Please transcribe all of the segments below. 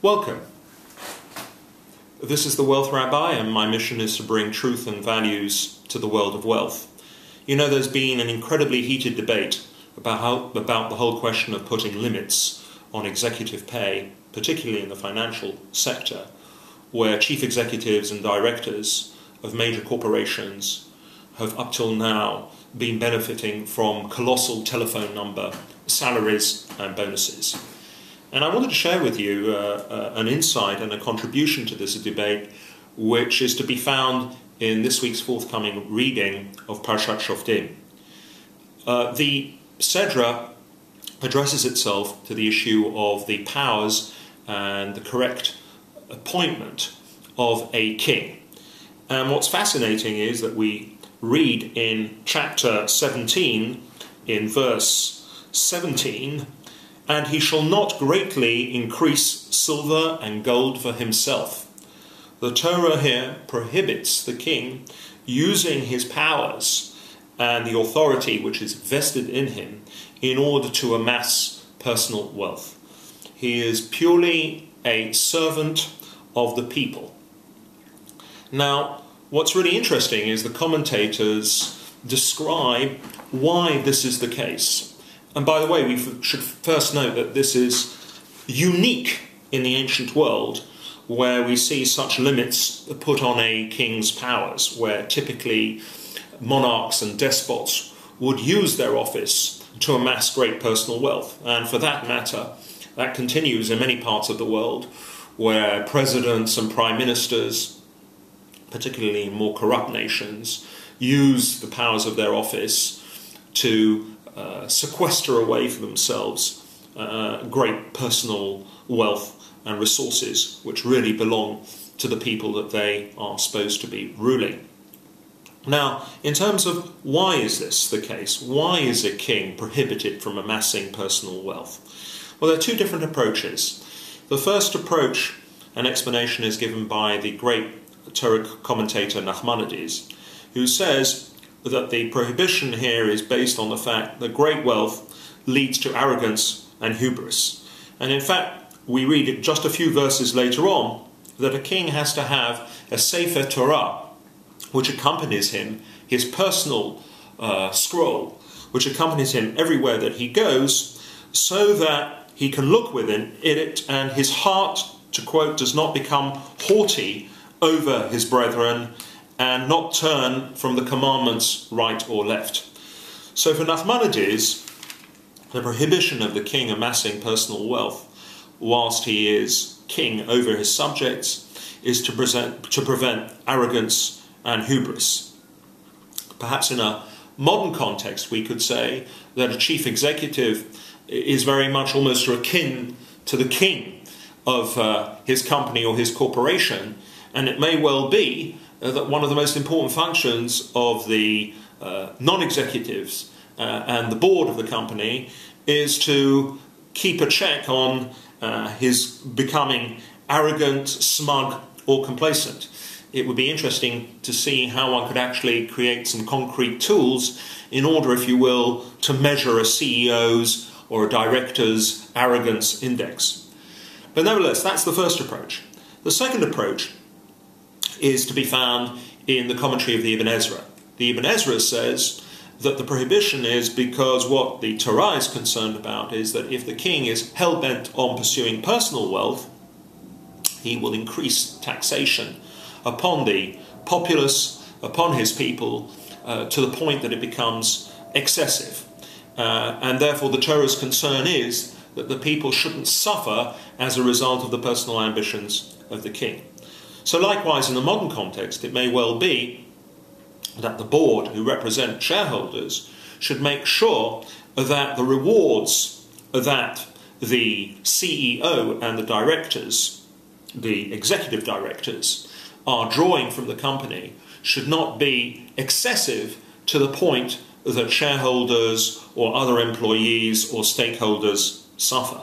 Welcome. This is the Wealth Rabbi, and my mission is to bring truth and values to the world of wealth. You know, there's been an incredibly heated debate about the whole question of putting limits on executive pay, particularly in the financial sector, where chief executives and directors of major corporations have up till now been benefiting from colossal telephone number salaries and bonuses. And I wanted to share with you an insight and a contribution to this debate, which is to be found in this week's forthcoming reading of Parsha Shoftim. The Sedra addresses itself to the issue of the powers and the correct appointment of a king. And what's fascinating is that we read in chapter 17, in verse 17, "And he shall not greatly increase silver and gold for himself." The Torah here prohibits the king using his powers and the authority which is vested in him in order to amass personal wealth. He is purely a servant of the people. Now, what's really interesting is the commentators describe why this is the case. And by the way, we should first note that this is unique in the ancient world, where we see such limits put on a king's powers, where typically monarchs and despots would use their office to amass great personal wealth. And for that matter, that continues in many parts of the world, where presidents and prime ministers, particularly in more corrupt nations, use the powers of their office to sequester away for themselves great personal wealth and resources which really belong to the people that they are supposed to be ruling. Now, in terms of why is this the case? Why is a king prohibited from amassing personal wealth? Well, there are two different approaches. The first approach and explanation is given by the great Torah commentator Nachmanides, who says that the prohibition here is based on the fact that great wealth leads to arrogance and hubris. And in fact, we read it just a few verses later on that a king has to have a Sefer Torah, which accompanies him, his personal scroll, which accompanies him everywhere that he goes, so that he can look within it and his heart, to quote, does not become haughty over his brethren and not turn from the commandments right or left. So for Nachmanides, the prohibition of the king amassing personal wealth whilst he is king over his subjects is to prevent arrogance and hubris. Perhaps in a modern context we could say that a chief executive is very much almost akin to the king of his company or his corporation, and it may well be that one of the most important functions of the non-executives and the board of the company is to keep a check on his becoming arrogant, smug, or complacent. It would be interesting to see how one could actually create some concrete tools in order, if you will, to measure a CEO's or a director's arrogance index. But nevertheless, that's the first approach. The second approach is to be found in the commentary of the Ibn Ezra. The Ibn Ezra says that the prohibition is because what the Torah is concerned about is that if the king is hell-bent on pursuing personal wealth, he will increase taxation upon the populace, upon his people, to the point that it becomes excessive. And therefore the Torah's concern is that the people shouldn't suffer as a result of the personal ambitions of the king. So likewise, in the modern context, it may well be that the board, who represent shareholders, should make sure that the rewards that the CEO and the directors, the executive directors, are drawing from the company should not be excessive to the point that shareholders or other employees or stakeholders suffer.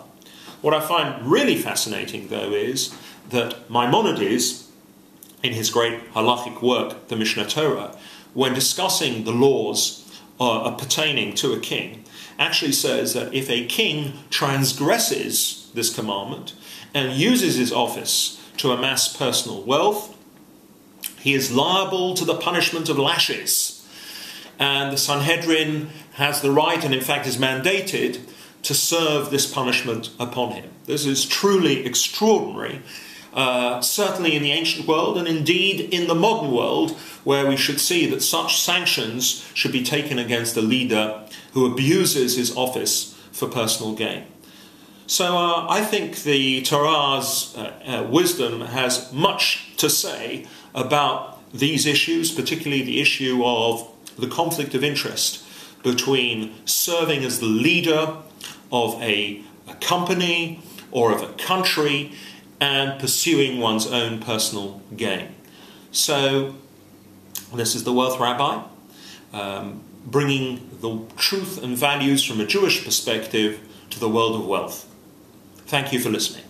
What I find really fascinating, though, is that Maimonides, in his great halachic work, the Mishnah Torah, when discussing the laws pertaining to a king, actually says that if a king transgresses this commandment and uses his office to amass personal wealth, he is liable to the punishment of lashes. And the Sanhedrin has the right, and in fact is mandated, to serve this punishment upon him. This is truly extraordinary, certainly in the ancient world, and indeed in the modern world, where we should see that such sanctions should be taken against a leader who abuses his office for personal gain. So I think the Torah's wisdom has much to say about these issues, particularly the issue of the conflict of interest between serving as the leader of a company or of a country and pursuing one's own personal gain. So this is the Wealth Rabbi, bringing the truth and values from a Jewish perspective to the world of wealth. Thank you for listening.